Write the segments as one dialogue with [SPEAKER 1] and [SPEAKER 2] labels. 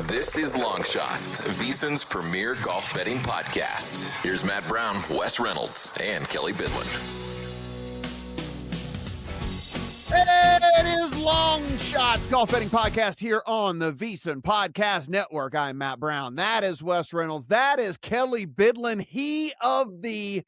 [SPEAKER 1] This is Longshot, VSiN's premier golf betting podcast. Here's Matt Brown, Wes Reynolds, and Kelly Bidlin.
[SPEAKER 2] It is Longshot's golf betting podcast here on the VSiN Podcast Network. I'm Matt Brown. That is Wes Reynolds. That is Kelly Bidlin. He of the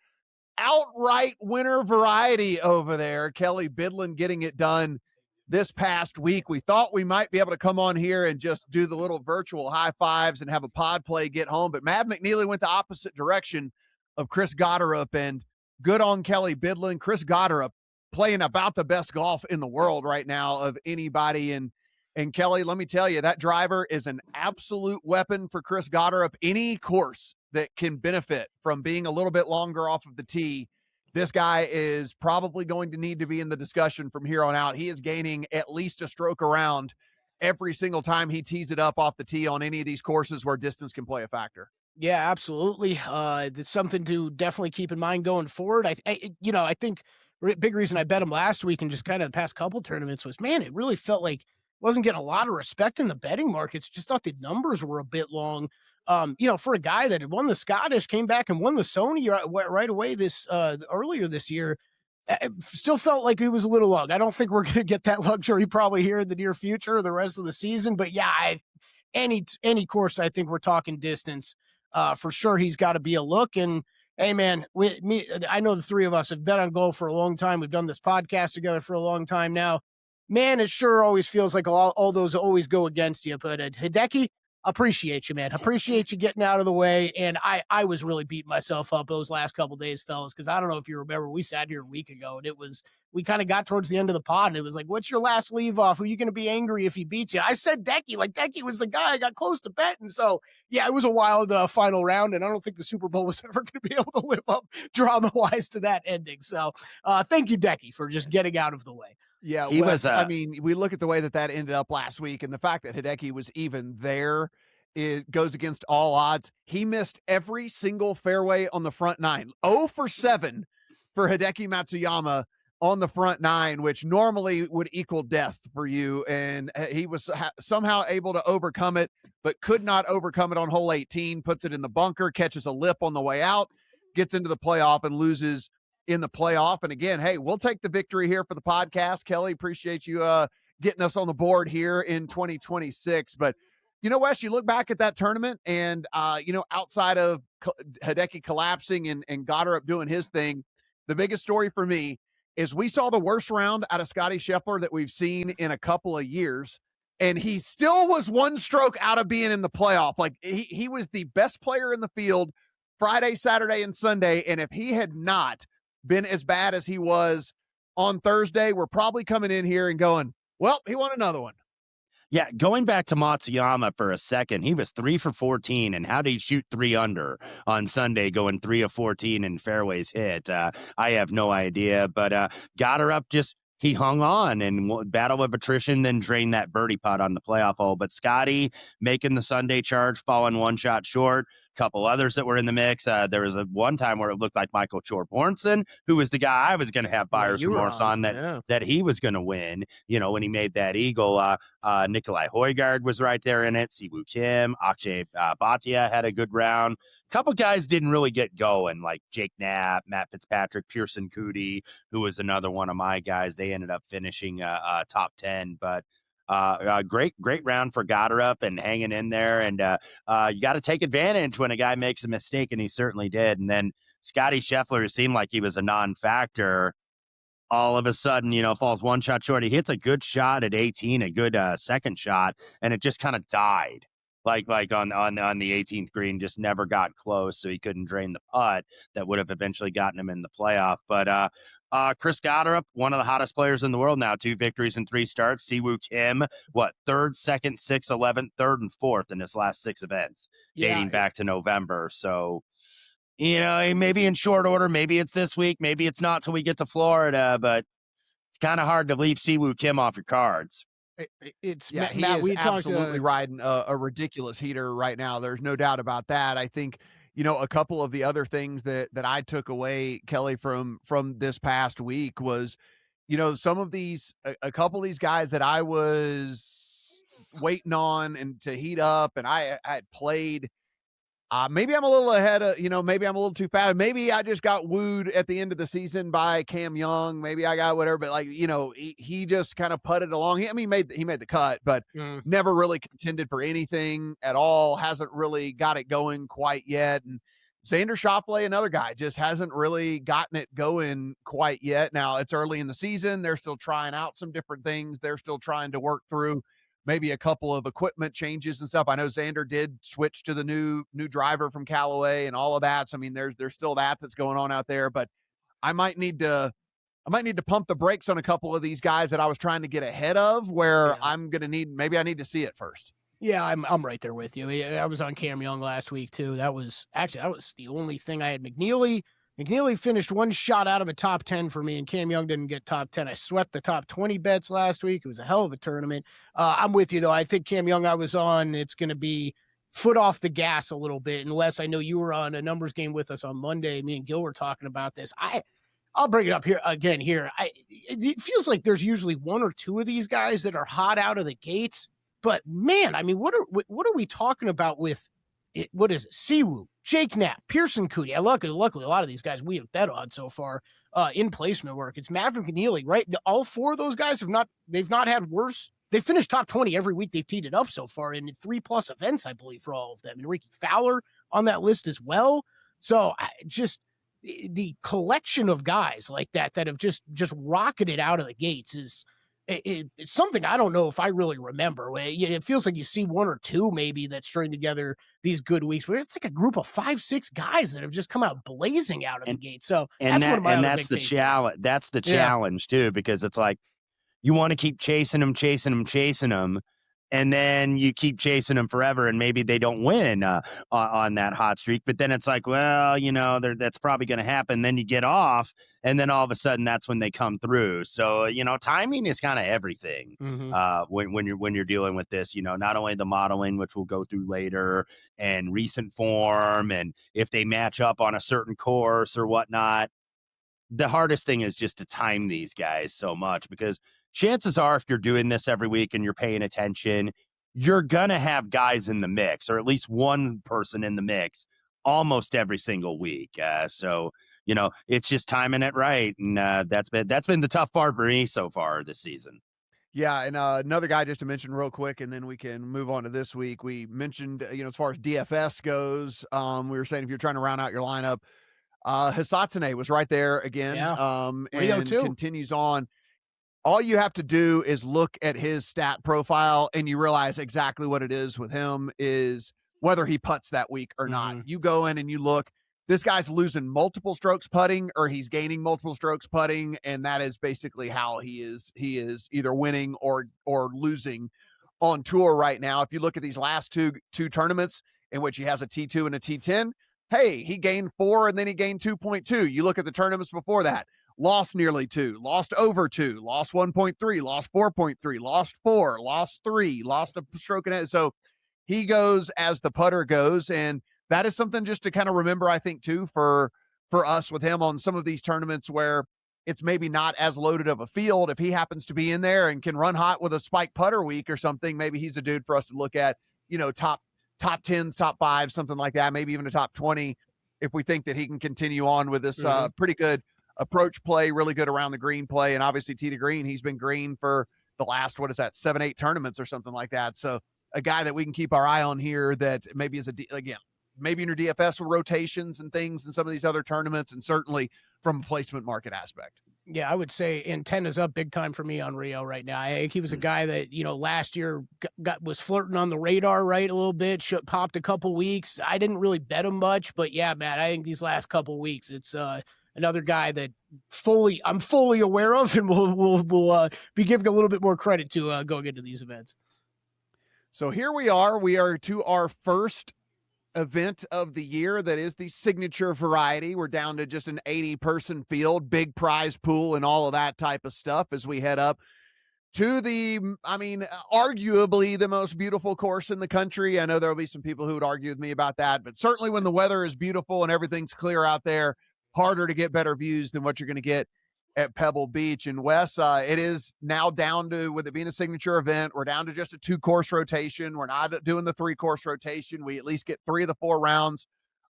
[SPEAKER 2] outright winner variety over there. Kelly Bidlin getting it done this past week. We thought we might be able to come on here and just do the little virtual high fives and have a pod play get home, but Mav McNealy went the opposite direction of Chris Gotterup, and good on Kelly Bidlin. Chris Gotterup playing about the best golf in the world right now of anybody. And Kelly, let me tell you, that driver is an absolute weapon for Chris Gotterup. Any course that can benefit from being a little bit longer off of the tee, this guy is probably going to need to be in the discussion from here on out. He is gaining at least a stroke around every single time he tees it up off the tee on any of these courses where distance can play a factor.
[SPEAKER 3] Yeah, absolutely. It's something to definitely keep in mind going forward. I think big reason I bet him last week and just kind of the past couple tournaments was, man, it really felt like wasn't getting a lot of respect in the betting markets. Just thought the numbers were a bit long. For a guy that had won the Scottish, came back and won the Sony right away earlier this year, still felt like he was a little long. I don't think we're going to get that luxury probably here in the near future or the rest of the season. But yeah, any course, I think we're talking distance. For sure, he's got to be a look. And hey, man, I know the three of us have bet on golf for a long time. We've done this podcast together for a long time now. Man, it sure always feels like all those always go against you. But Hideki, appreciate you, man. Appreciate you getting out of the way. And I was really beating myself up those last couple of days, fellas, because I don't know if you remember, we sat here a week ago, and we kind of got towards the end of the pod, and it was like, what's your last leave off? Who are you going to be angry if he beats you? I said Decky. Like, Decky was the guy I got close to betting. So, yeah, it was a wild final round, and I don't think the Super Bowl was ever going to be able to live up drama-wise to that ending. So, thank you, Decky, for just getting out of the way.
[SPEAKER 2] Yeah, we look at the way that ended up last week, and the fact that Hideki was even there, it goes against all odds. He missed every single fairway on the front nine. 0 for 7 for Hideki Matsuyama on the front nine, which normally would equal death for you. And he was somehow able to overcome it, but could not overcome it on hole 18, puts it in the bunker, catches a lip on the way out, gets into the playoff and loses in the playoff. And again, hey, we'll take the victory here for the podcast. Kelly, appreciate you getting us on the board here in 2026. But, Wes, you look back at that tournament and, outside of Hideki collapsing and Gotterup doing his thing, the biggest story for me is we saw the worst round out of Scottie Scheffler that we've seen in a couple of years, and he still was one stroke out of being in the playoff. Like, he was the best player in the field Friday, Saturday, and Sunday, and if he had not been as bad as he was on Thursday, we're probably coming in here and going, well, he won another one.
[SPEAKER 4] Yeah, going back to Matsuyama for a second, he was 3 for 14, and how did he shoot 3 under on Sunday, going 3 of 14 and fairways hit? I have no idea, but Gotterup he hung on and battle of attrition, then drained that birdie putt on the playoff hole. But Scottie making the Sunday charge, falling one shot short. Couple others that were in the mix. There was one time where it looked like Michael Chorbjornsson, who was the guy I was going to have buyer's remorse on that he was going to win, when he made that eagle. Nikolai Højgaard was right there in it. Siwoo Kim, Akshay Bhatia had a good round. Couple guys didn't really get going, like Jake Knapp, Matt Fitzpatrick, Pearson Coody, who was another one of my guys. They ended up finishing top 10, but great round for Gotterup and hanging in there. And you got to take advantage when a guy makes a mistake, and he certainly did. And then Scottie Scheffler seemed like he was a non-factor. All of a sudden, falls one shot short. He hits a good shot at 18, a good second shot, and it just kind of died. Like on the 18th green, just never got close, so he couldn't drain the putt that would have eventually gotten him in the playoff. But Chris Gotterup, one of the hottest players in the world now, 2 victories and 3 starts. Siwoo Kim, 3rd, 2nd, 6th, 11th, 3rd, and 4th in his last 6 events, dating back to November. So, maybe in short order, maybe it's this week, maybe it's not till we get to Florida, but it's kind of hard to leave Siwoo Kim off your cards.
[SPEAKER 2] He is absolutely riding a ridiculous heater right now. There's no doubt about that. I think, a couple of the other things that I took away, Kelly, from this past week was, some of these, a couple of these guys that I was waiting on and to heat up, and I had played. Maybe I'm a little ahead of, maybe I'm a little too fast. Maybe I just got wooed at the end of the season by Cam Young. Maybe I got whatever, but he just kind of putted along. He made the cut, but never really contended for anything at all. Hasn't really got it going quite yet. And Xander Schauffele, another guy, just hasn't really gotten it going quite yet. Now it's early in the season. They're still trying out some different things. They're still trying to work through maybe a couple of equipment changes and stuff. I know Xander did switch to the new driver from Callaway and all of that. So, I mean, there's still that's going on out there, but I might need to pump the brakes on a couple of these guys that I was trying to get ahead of where I'm going to maybe I need to see it first.
[SPEAKER 3] Yeah, I'm right there with you. I was on Cam Young last week too. That was the only thing I had. McNealy finished one shot out of a top 10 for me, and Cam Young didn't get top 10. I swept the top 20 bets last week. It was a hell of a tournament. I'm with you, though. I think Cam Young I was on, it's going to be foot off the gas a little bit, unless I know you were on a numbers game with us on Monday. Me and Gil were talking about this. I'll bring it up here again here. It feels like there's usually one or two of these guys that are hot out of the gates. But, man, I mean, what are we talking about with it? What is it? Siwoo, Jake Knapp, Pearson Coody. Luckily, a lot of these guys we have bet on so far in placement work. It's Maverick and McNealy, right? All four of those guys they've not had worse. They finished top 20 every week they've teed it up so far in 3+ events, I believe, for all of them. And Ricky Fowler on that list as well. So just the collection of guys like that have just rocketed out of the gates is it's something I don't know if I really remember. It feels like you see one or two maybe that string together these good weeks, but it's like a group of 5-6 guys that have just come out blazing out of the gate. So
[SPEAKER 4] that's the challenge. That's the challenge too, because it's like you want to keep chasing them. And then you keep chasing them forever, and maybe they don't win on that hot streak. But then it's like, well, that's probably going to happen. Then you get off, and then all of a sudden, that's when they come through. So, timing is kind of everything when you're dealing with this. Not only the modeling, which we'll go through later, and recent form, and if they match up on a certain course or whatnot. The hardest thing is just to time these guys so much, because chances are, if you're doing this every week and you're paying attention, you're going to have guys in the mix, or at least one person in the mix almost every single week. So, it's just timing it right. And that's been the tough part for me so far this season.
[SPEAKER 2] Yeah, and another guy just to mention real quick, and then we can move on to this week. We mentioned, as far as DFS goes, we were saying if you're trying to round out your lineup, Hisatsune was right there again, and continues on. All you have to do is look at his stat profile, and you realize exactly what it is with him is whether he putts that week or not. You go in and you look, this guy's losing multiple strokes putting, or he's gaining multiple strokes putting, and that is basically how he is either winning or losing on tour right now. If you look at these last two tournaments in which he has a T2 and a T10, hey, he gained 4 and then he gained 2.2. You look at the tournaments before that, lost nearly 2, lost over 2, lost 1.3, lost 4.3, lost 4, lost 3, lost a stroke and a half. So he goes as the putter goes, and that is something just to kind of remember, I think, too, for us with him on some of these tournaments where it's maybe not as loaded of a field. If he happens to be in there and can run hot with a spike putter week or something, maybe he's a dude for us to look at, top 10s, top 5s, something like that, maybe even a top 20, if we think that he can continue on with this pretty good approach play, really good around the green play, and obviously tee to green. He's been green for the last, 7-8 tournaments or something like that. So a guy that we can keep our eye on here that maybe is maybe in your DFS with rotations and things in some of these other tournaments, and certainly from a placement market aspect.
[SPEAKER 3] Yeah, I would say intent is up big time for me on Rio right now. I think he was a guy that, last year was flirting on the radar, right, a little bit, popped a couple weeks. I didn't really bet him much, but yeah, Matt, I think these last couple weeks, it's another guy that I'm fully aware of, and we'll be giving a little bit more credit to going into these events.
[SPEAKER 2] So here we are to our first event of the year that is the signature variety. We're down to just an 80-person field, big prize pool, and all of that type of stuff as we head up to arguably the most beautiful course in the country. I know there'll be some people who would argue with me about that, but certainly when the weather is beautiful and everything's clear out there, harder to get better views than what you're going to get at Pebble Beach. And Wes, it is now down to, with it being a signature event, we're down to just a 2-course rotation. We're not doing the 3-course rotation. We at least get 3 of the 4 rounds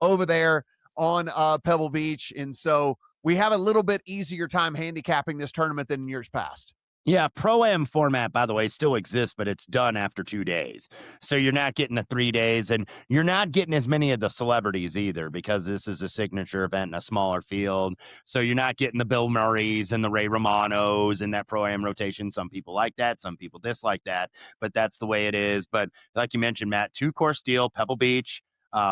[SPEAKER 2] over there on Pebble Beach. And so we have a little bit easier time handicapping this tournament than in years past.
[SPEAKER 4] Yeah, Pro-Am format, by the way, still exists, but it's done after 2 days. So you're not getting the 3 days, and you're not getting as many of the celebrities either, because this is a signature event in a smaller field. So you're not getting the Bill Murrays and the Ray Romanos in that Pro-Am rotation. Some people like that. Some people dislike that, but that's the way it is. But like you mentioned, Matt, 2-course deal, Pebble Beach.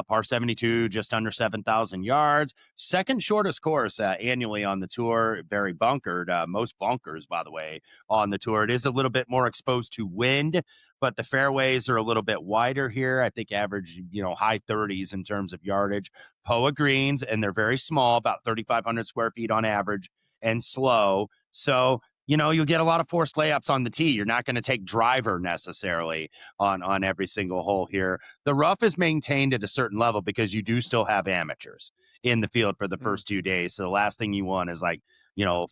[SPEAKER 4] Par 72, just under 7,000 yards. Second shortest course annually on the tour. Very bunkered. Most bunkers, by the way, on the tour. It is a little bit more exposed to wind, but the fairways are a little bit wider here. I think average, high 30s in terms of yardage. POA greens, and they're very small, about 3,500 square feet on average, and slow. So, you'll get a lot of forced layups on the tee. You're not going to take driver necessarily on every single hole here. The rough is maintained at a certain level because you do still have amateurs in the field for the first 2 days. So the last thing you want is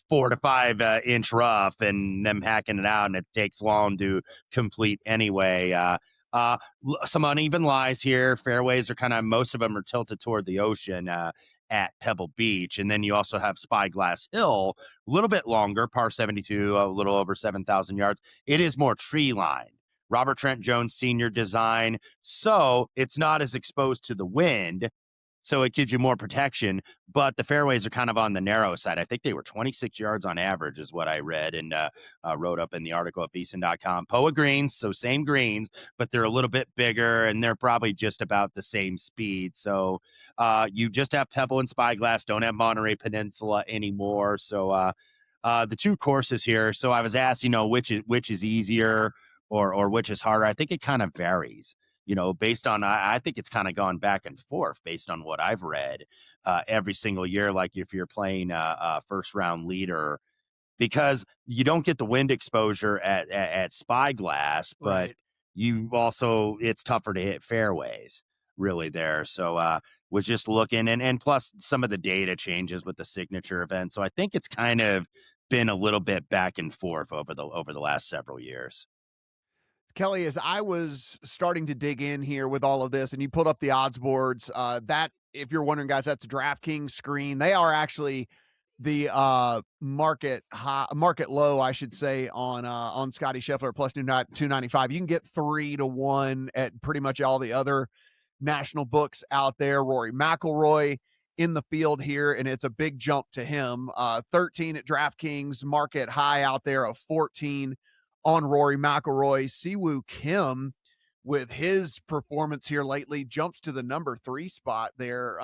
[SPEAKER 4] 4 to 5 inch rough and them hacking it out, and it takes long to complete anyway. Some uneven lies here. Fairways are most of them are tilted toward the ocean at Pebble Beach. And then you also have Spyglass Hill, a little bit longer, par 72, a little over 7,000 yards. It is more tree lined. Robert Trent Jones Sr. design. So it's not as exposed to the wind. So it gives you more protection, but the fairways are on the narrow side. I think they were 26 yards on average is what I read and wrote up in the article at VSiN.com. POA greens, so same greens, but they're a little bit bigger, and they're probably just about the same speed. So you just have Pebble and Spyglass, don't have Monterey Peninsula anymore. So the 2 courses here. So I was asked, which is easier or which is harder. I think it kind of varies. Based on, I think it's kind of gone back and forth based on what I've read every single year. Like if you're playing a first round leader, because you don't get the wind exposure at Spyglass, but
[SPEAKER 3] Right.
[SPEAKER 4] you also, it's tougher to hit fairways really there. So was just looking and plus some of the data changes with the signature event. So I think it's kind of been a little bit back and forth over the last several years.
[SPEAKER 2] Kelly, as I was starting to dig in here with all of this, and you pulled up the odds boards, that, if you're wondering, guys, that's a DraftKings screen. They are actually the market low, I should say, on Scottie Scheffler plus 295. You can get 3 to 1 at pretty much all the other national books out there. Rory McIlroy in the field here, and it's a big jump to him. 13 at DraftKings, market high out there of 14 on Rory McIlroy. Siwoo Kim, with his performance here lately, jumps to the number 3 spot there.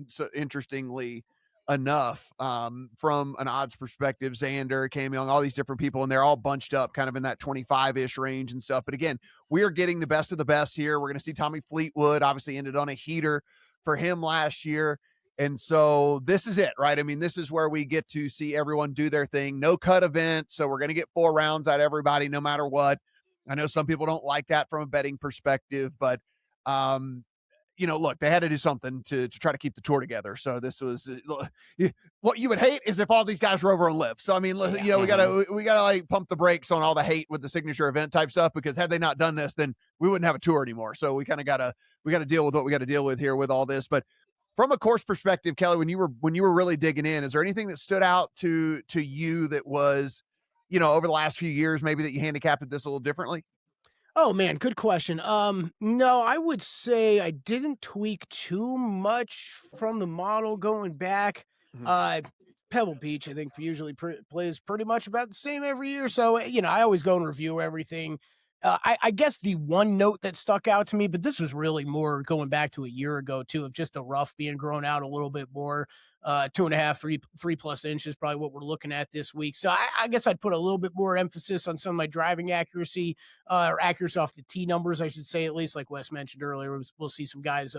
[SPEAKER 2] So interestingly enough, from an odds perspective, Xander, Cam Young, all these different people, and they're all bunched up kind of in that 25-ish range and stuff. But again, we are getting the best of the best here. We're going to see Tommy Fleetwood, obviously ended on a heater for him last year. And so this is it, right? I mean, this is where we get to see everyone do their thing. No cut event. So we're going to get 4 rounds out of everybody, no matter what. I know some people don't like that from a betting perspective, but, look, they had to do something to try to keep the tour together. So this was what you would hate is if all these guys were over on Live. So, I mean, we gotta pump the brakes on all the hate with the signature event type stuff, because had they not done this, then we wouldn't have a tour anymore. So we kind of gotta deal with what we got to deal with here with all this. But from a course perspective, Kelly, when you were really digging in, is there anything that stood out to you that was, over the last few years, maybe that you handicapped this a little differently?
[SPEAKER 3] Oh man, good question. No, I would say I didn't tweak too much from the model going back. Pebble Beach, I think, usually plays pretty much about the same every year. So, I always go and review everything. I guess the one note that stuck out to me, but this was really more going back to a year ago too, of just the rough being grown out a little bit more, 2.5, 3+ inches, probably what we're looking at this week. So I guess I'd put a little bit more emphasis on some of my driving accuracy, or accuracy off the tee numbers, I should say, at least, like Wes mentioned earlier. We'll see some guys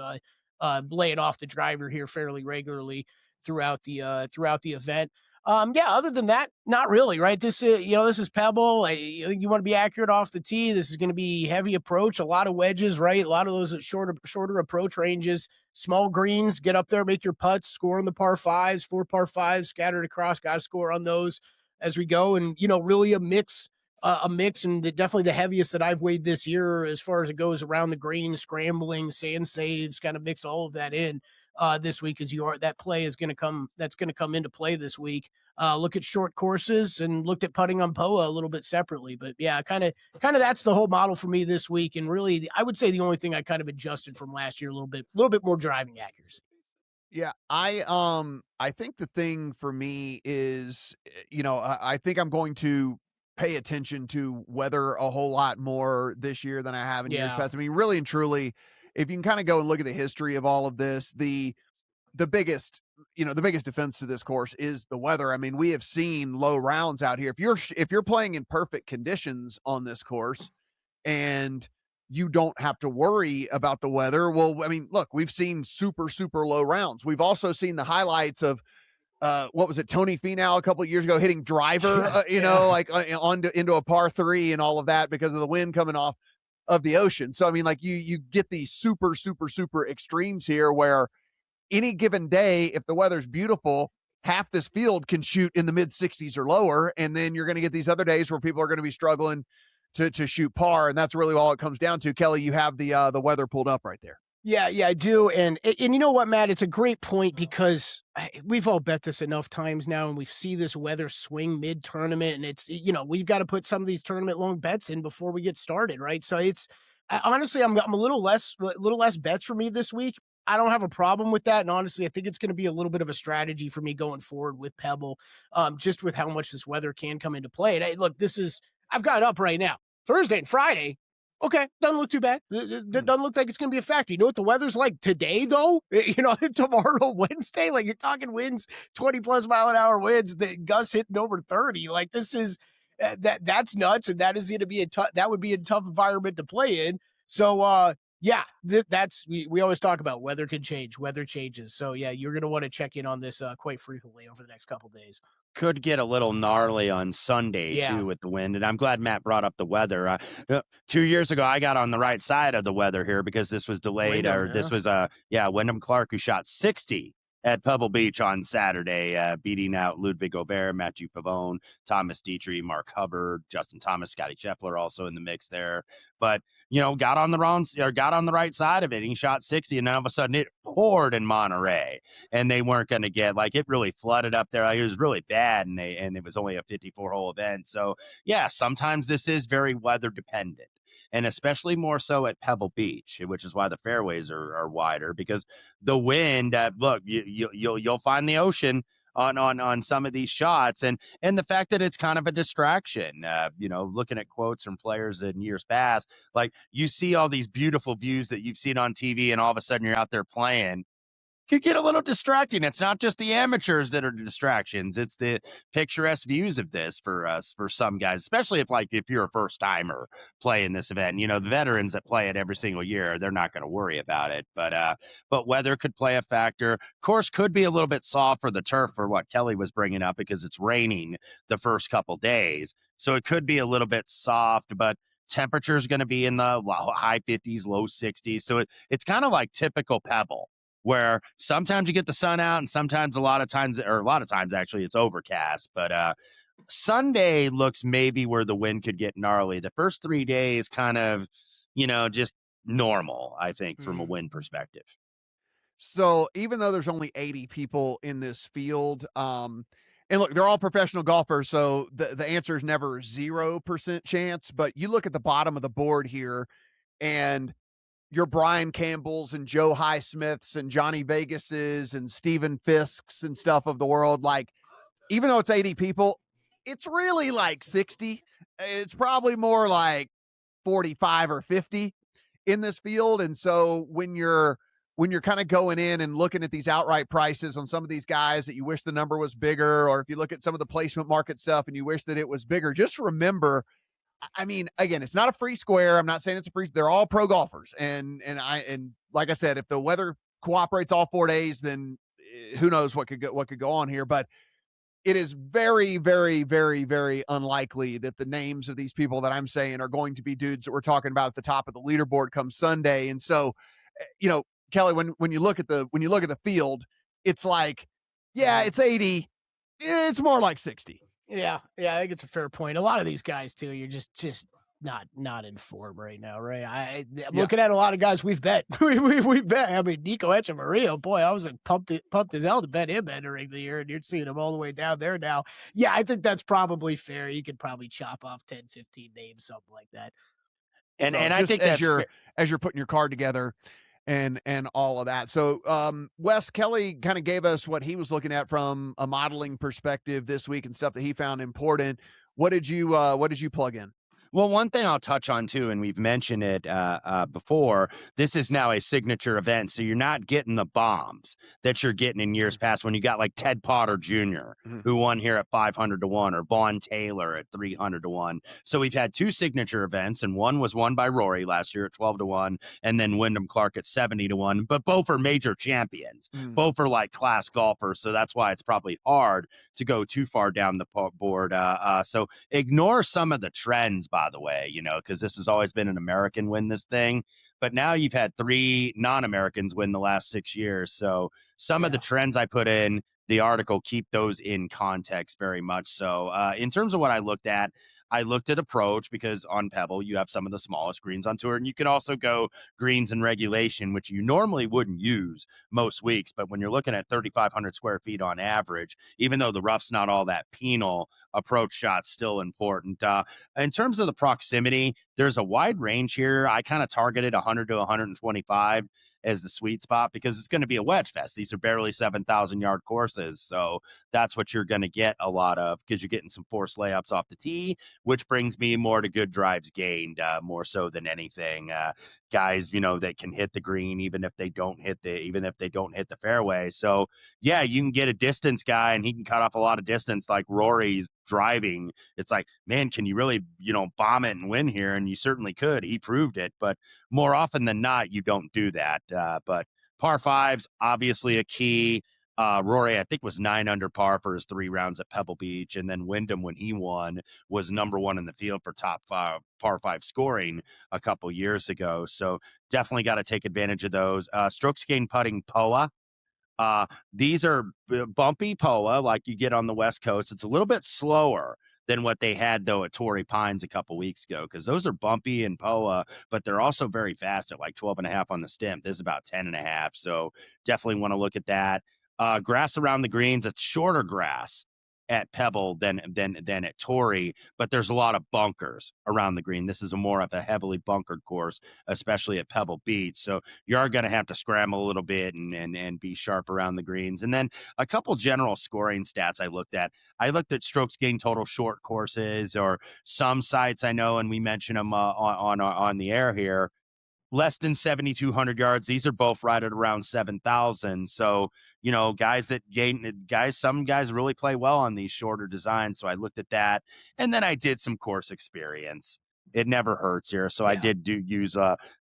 [SPEAKER 3] laying off the driver here fairly regularly throughout the event. Other than that, not really, right? This is Pebble. You want to be accurate off the tee. This is going to be heavy approach, a lot of wedges, right? A lot of those shorter approach ranges, small greens, get up there, make your putts, score on the par fives, 4 par fives scattered across, got to score on those as we go. And, really a mix, and definitely the heaviest that I've weighed this year as far as it goes around the green, scrambling, sand saves, kind of mix all of that in. This week that play is going to come into play this week. Look at short courses and looked at putting on POA a little bit separately, but yeah, kind of that's the whole model for me this week. And really, I would say the only thing I kind of adjusted from last year a little bit more driving accuracy.
[SPEAKER 2] Yeah, I think the thing for me is, I think I'm going to pay attention to weather a whole lot more this year than I have in years past. I mean, really and truly, if you can kind of go and look at the history of all of this, the biggest defense to this course is the weather. I mean, we have seen low rounds out here. If you're playing in perfect conditions on this course and you don't have to worry about the weather, well, I mean, look, we've seen super, super low rounds. We've also seen the highlights of what was it, Tony Finau a couple of years ago hitting driver, into a par 3 and all of that because of the wind coming off of the ocean. So, I mean, like you get these super, super, super extremes here where any given day, if the weather's beautiful, half this field can shoot in the mid 60s or lower. And then you're going to get these other days where people are going to be struggling to shoot par. And that's really all it comes down to. Kelly, you have the weather pulled up right there.
[SPEAKER 3] Yeah, I do. And you know what, Matt, it's a great point because we've all bet this enough times now, and we see this weather swing mid-tournament, and it's, we've got to put some of these tournament long bets in before we get started, right? So honestly, I'm a little less bets for me this week. I don't have a problem with that. And honestly, I think it's going to be a little bit of a strategy for me going forward with Pebble, just with how much this weather can come into play. And look, I've got it up right now, Thursday and Friday. Okay, doesn't look too bad. It doesn't look like it's going to be a factor. You know what the weather's like today, though? Tomorrow, Wednesday, like you're talking winds, 20-plus mile-an-hour winds, the gusts hitting over 30. Like this is that's nuts, and that is going to be that would be a tough environment to play in. So, we always talk about weather can change, weather changes. So yeah, you're going to want to check in on this quite frequently over the next couple of days.
[SPEAKER 4] Could get a little gnarly on Sunday too with the wind. And I'm glad Matt brought up the weather. 2 years ago, I got on the right side of the weather here because this was delayed. This was Wyndham Clark, who shot 60 at Pebble Beach on Saturday, beating out Ludwig Aubert, Mathieu Pavone, Thomas Dietrich, Mark Hubbard, Justin Thomas, Scottie Scheffler also in the mix there. But got on the right side of it. He shot 60, and then all of a sudden it poured in Monterey, and they weren't going to get it really flooded up there. It was really bad, and it was only a 54-hole event. So yeah, sometimes this is very weather dependent, and especially more so at Pebble Beach, which is why the fairways are wider, because the wind. Look, you'll find the ocean on some of these shots, and the fact that it's kind of a distraction. Looking at quotes from players in years past, like you see all these beautiful views that you've seen on TV, and all of a sudden you're out there playing. Could get a little distracting. It's not just the amateurs that are distractions. It's the picturesque views of this for some guys, especially if you're a first timer playing this event. The veterans that play it every single year, they're not going to worry about it. But weather could play a factor. Course could be a little bit soft for the turf, for what Kelly was bringing up, because it's raining the first couple days. So it could be a little bit soft, but temperature is going to be in the high 50s, low 60s. So it's kind of like typical Pebble, where sometimes you get the sun out and sometimes a lot of times actually it's overcast. But Sunday looks maybe where the wind could get gnarly. The first 3 days kind of, just normal, I think, from a wind perspective.
[SPEAKER 2] So even though there's only 80 people in this field, and look, they're all professional golfers, so the answer is never 0% chance, but you look at the bottom of the board here, and your Brian Campbells and Joe Highsmiths and Johnny Vegases and Stephen Fisks and stuff of the world, like, even though it's 80 people, it's really like 60. It's probably more like 45 or 50 in this field. And so when you're kind of going in and looking at these outright prices on some of these guys that you wish the number was bigger, or if you look at some of the placement market stuff and you wish that it was bigger, just remember, I mean, again, it's not a free square. I'm not saying it's a free. They're all pro golfers, and like I said, if the weather cooperates all 4 days, then who knows what could go on here. But it is very, very, very, very unlikely that the names of these people that I'm saying are going to be dudes that we're talking about at the top of the leaderboard come Sunday. And so, Kelly, when you look at the field, it's like, yeah, it's 80. It's more like 60.
[SPEAKER 3] Yeah, I think it's a fair point. A lot of these guys too, you're just not in form right now, right? I'm looking at a lot of guys we've bet. we bet. I mean, Nico Echeverria, boy, I was like pumped as hell to bet him entering the year, and you're seeing him all the way down there now. Yeah, I think that's probably fair. You could probably chop off 10, 15 names, something like that.
[SPEAKER 2] And I think as you're putting your card together and all of that. So Wes Kelly kind of gave us what he was looking at from a modeling perspective this week and stuff that he found important. What did you plug in?
[SPEAKER 4] Well, one thing I'll touch on too, and we've mentioned it before, this is now a signature event, so you're not getting the bombs that you're getting in years past when you got like Ted Potter Jr., who won here at 500 to 1, or Vaughn Taylor at 300 to 1. So we've had two signature events, and one was won by Rory last year at 12 to 1, and then Wyndham Clark at 70 to 1. But both are major champions. Both are like class golfers, so that's why it's probably hard to go too far down the board. So ignore some of the trends, by the way, because this has always been an American win this thing. But now you've had 3 non-Americans win the last 6 years. So some of the trends I put in the article, keep those in context very much. So in terms of what I looked at approach, because on Pebble, you have some of the smallest greens on tour, and you can also go greens in regulation, which you normally wouldn't use most weeks. But when you're looking at 3,500 square feet on average, even though the rough's not all that penal, approach shot's still important. In terms of the proximity, there's a wide range here. I kind of targeted 100 to 125 as the sweet spot because it's going to be a wedge fest. These are barely 7,000 yard courses. So that's what you're going to get a lot of, because you're getting some forced layups off the tee, which brings me more to good drives gained, more so than anything. Guys, that can hit the green, even if they don't hit the fairway. So yeah, you can get a distance guy and he can cut off a lot of distance like Rory's driving. It's like, man, can you really, bomb it and win here? And you certainly could. He proved it, but more often than not, you don't do that. But par 5's obviously a key. Rory, I think, was 9 under par for his 3 rounds at Pebble Beach. And then Wyndham, when he won, was number 1 in the field for top 5 par 5 scoring a couple years ago. So definitely got to take advantage of those. Strokes gained putting POA. These are bumpy POA like you get on the West Coast. It's a little bit slower than what they had, though, at Torrey Pines a couple weeks ago, because those are bumpy and POA, but they're also very fast at like 12.5 on the stem. This is about 10.5. So definitely want to look at that. Grass around the greens, it's shorter grass at Pebble than at Torrey, but there's a lot of bunkers around the green. This is more of a heavily bunkered course, especially at Pebble Beach. So you are going to have to scramble a little bit and be sharp around the greens. And then a couple general scoring stats I looked at. I looked at strokes gained total short courses, or some sites I know, and we mention them on the air here. Less than 7,200 yards. These are both right at around 7,000. So, some guys really play well on these shorter designs. So I looked at that, and then I did some course experience. It never hurts here. So I did use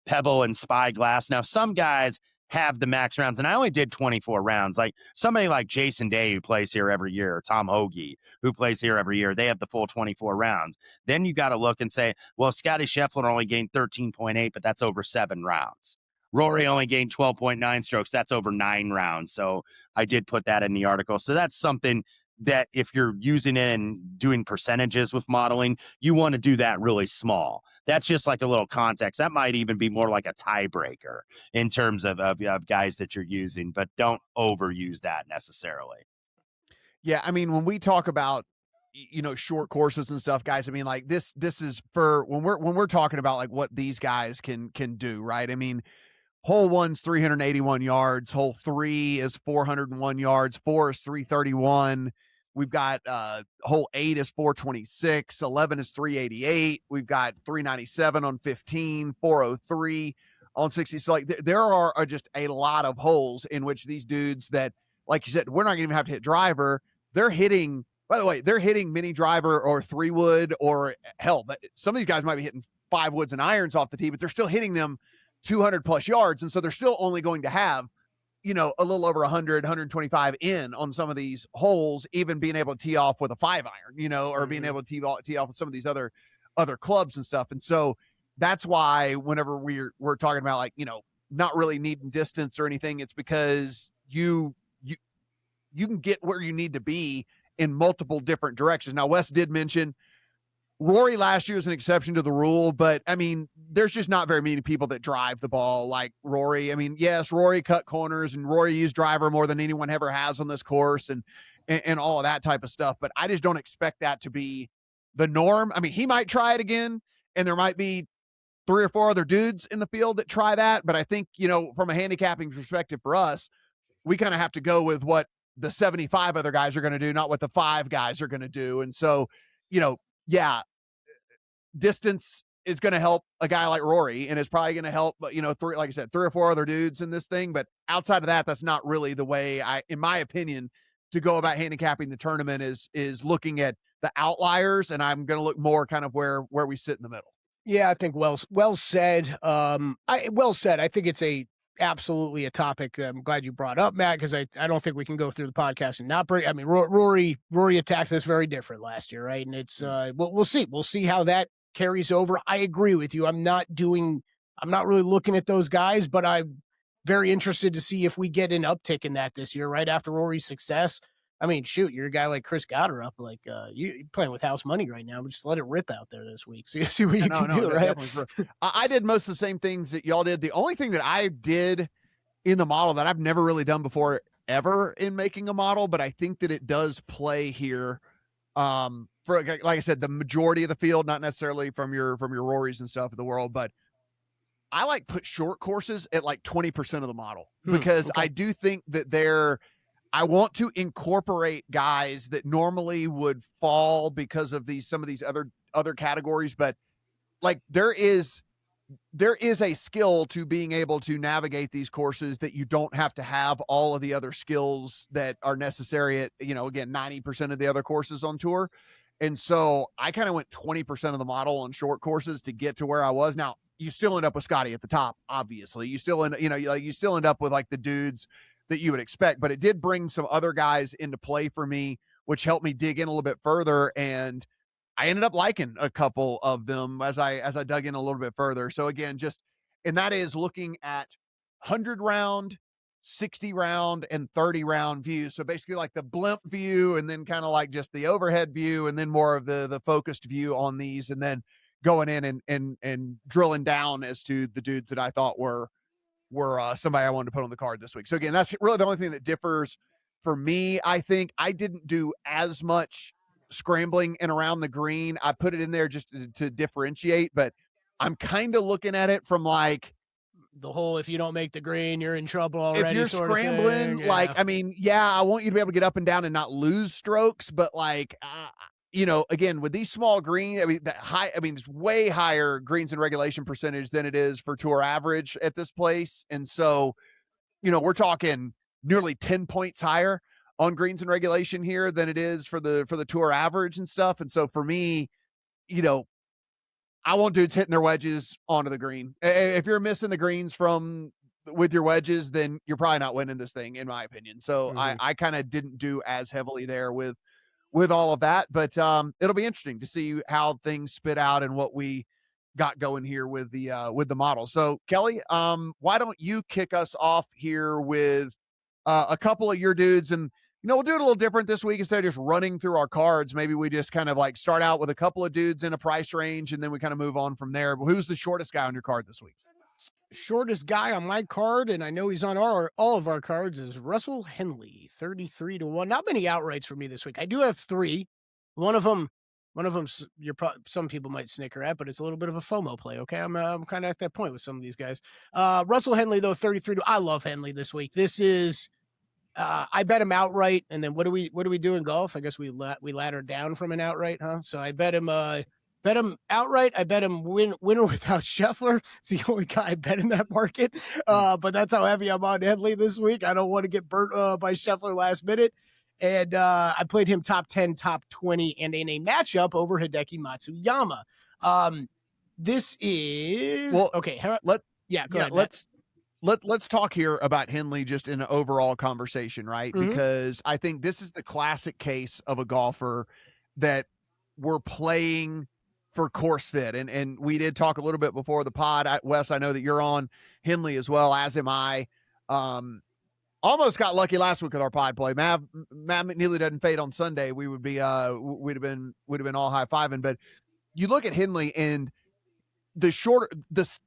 [SPEAKER 4] Pebble and Spyglass. Now, some guys have the max rounds, and I only did 24 rounds. Like somebody like Jason Day, who plays here every year, or Tom Hoagie, who plays here every year, they have the full 24 rounds. Then you got to look and say, well, Scottie Scheffler only gained 13.8, but that's over 7 rounds. Rory only gained 12.9 strokes. That's over 9 rounds. So I did put that in the article. So that's something that if you're using it and doing percentages with modeling, you want to do that really small. That's just like a little context. That might even be more like a tiebreaker in terms of guys that you're using, but don't overuse that necessarily.
[SPEAKER 2] Yeah, I mean, when we talk about short courses and stuff, guys, I mean, like this is for when we're talking about like what these guys can do, right? I mean, hole 1's 381 yards, hole 3 is 401 yards, 4 is 331. We've got hole 8 is 426, 11 is 388. We've got 397 on 15, 403 on 60. So like there are just a lot of holes in which these dudes that, like you said, we're not going to even have to hit driver. They're hitting, by the way, they're hitting mini driver or 3-wood, or hell, some of these guys might be hitting 5-woods and irons off the tee, but they're still hitting them 200 plus yards. And so they're still only going to have, a little over 100, 125 in on some of these holes, even being able to tee off with a 5-iron, or being able to tee off with some of these other clubs and stuff. And so that's why whenever we're talking about, like, not really needing distance or anything, it's because you can get where you need to be in multiple different directions. Now, Wes did mention Rory last year is an exception to the rule, but I mean, there's just not very many people that drive the ball like Rory. I mean, yes, Rory cut corners and Rory used driver more than anyone ever has on this course and all of that type of stuff. But I just don't expect that to be the norm. I mean, he might try it again, and there might be 3 or 4 other dudes in the field that try that. But I think, from a handicapping perspective for us, we kind of have to go with what the 75 other guys are going to do, not what the 5 guys are going to do. And so, yeah, distance is going to help a guy like Rory, and it's probably going to help, like I said, 3 or 4 other dudes in this thing. But outside of that, that's not really the way in my opinion, to go about handicapping the tournament is looking at the outliers. And I'm going to look more kind of where we sit in the middle.
[SPEAKER 3] Yeah, I think well said. I think it's absolutely a topic that I'm glad you brought up, Matt, because I don't think we can go through the podcast and not bring. I mean, Rory attacked us very different last year, right? And it's we'll see. We'll see how that carries over. I agree with you. I'm not really looking at those guys, but I'm very interested to see if we get an uptick in that this year, right after Rory's success. I mean, shoot, you're a guy like Chris Gotterup, like you're playing with house money right now, but just let it rip out there this week. So you see what you can do, right?
[SPEAKER 2] I did most of the same things that y'all did. The only thing that I did in the model that I've never really done before ever in making a model, but I think that it does play here. For, like I said, the majority of the field, not necessarily from your Rorys and stuff of the world, but I like put short courses at like 20% of the model because I do think that I want to incorporate guys that normally would fall because of some of these other categories, but like there is a skill to being able to navigate these courses that you don't have to have all of the other skills that are necessary at, again, 90% of the other courses on tour. And so I kind of went 20% of the model on short courses to get to where I was. Now you still end up with Scottie at the top. Obviously you still you still end up with like the dudes that you would expect, but it did bring some other guys into play for me, which helped me dig in a little bit further. And I ended up liking a couple of them as I dug in a little bit further. So again, and that is looking at 100 round, 60 round, and 30 round views. So basically like the blimp view, and then kind of like just the overhead view, and then more of the focused view on these, and then going in and drilling down as to the dudes that I thought were somebody I wanted to put on the card this week. So again, that's really the only thing that differs for me. I think I didn't do as much scrambling and around the green. I put it in there just to differentiate, but I'm kind of looking at it from like
[SPEAKER 3] the whole, if you don't make the green, you're in trouble already.
[SPEAKER 2] If you're
[SPEAKER 3] sort
[SPEAKER 2] scrambling,
[SPEAKER 3] of thing.
[SPEAKER 2] Like, I mean, yeah, I want you to be able to get up and down and not lose strokes, but like, again, with these small greens, it's way higher greens and regulation percentage than it is for tour average at this place. And so, we're talking nearly 10 points higher on greens and regulation here than it is for the tour average and stuff. And so for me, I want dudes hitting their wedges onto the green. If you're missing the greens with your wedges, then you're probably not winning this thing, in my opinion. So I kind of didn't do as heavily there with all of that, but it'll be interesting to see how things spit out and what we got going here with the model. So Kelly, why don't you kick us off here with a couple of your dudes, and we'll do it a little different this week. Instead of just running through our cards, maybe we just kind of like start out with a couple of dudes in a price range, and then we kind of move on from there. But who's the shortest guy on your card this week?
[SPEAKER 3] Shortest guy on my card, and I know he's on all of our cards, is Russell Henley, 33-1. Not many outrights for me this week. I do have 3. One of them, some people might snicker at, but it's a little bit of a FOMO play. Okay, I'm kind of at that point with some of these guys. Russell Henley though, 33-1. I love Henley this week. This is. I bet him outright, and then what do we do in golf? I guess we ladder down from an outright, huh? So I bet him outright. I bet him winner without Scheffler. It's the only guy I bet in that market. But that's how heavy I'm on Henley this week. I don't want to get burnt by Scheffler last minute. And I played him top 10, top 20, and in a matchup over Hideki Matsuyama. This is okay. Go ahead, Matt.
[SPEAKER 2] let's talk here about Henley just in an overall conversation, right?
[SPEAKER 3] Mhm.
[SPEAKER 2] Because I think this is the classic case of a golfer that we're playing for course fit. And we did talk a little bit before the pod. Wes, I know that you're on Henley as well, as am I. Almost got lucky last week with our pod play. Matt McNealy doesn't fade on Sunday. We would be we'd have been all high fiving. But you look at Henley and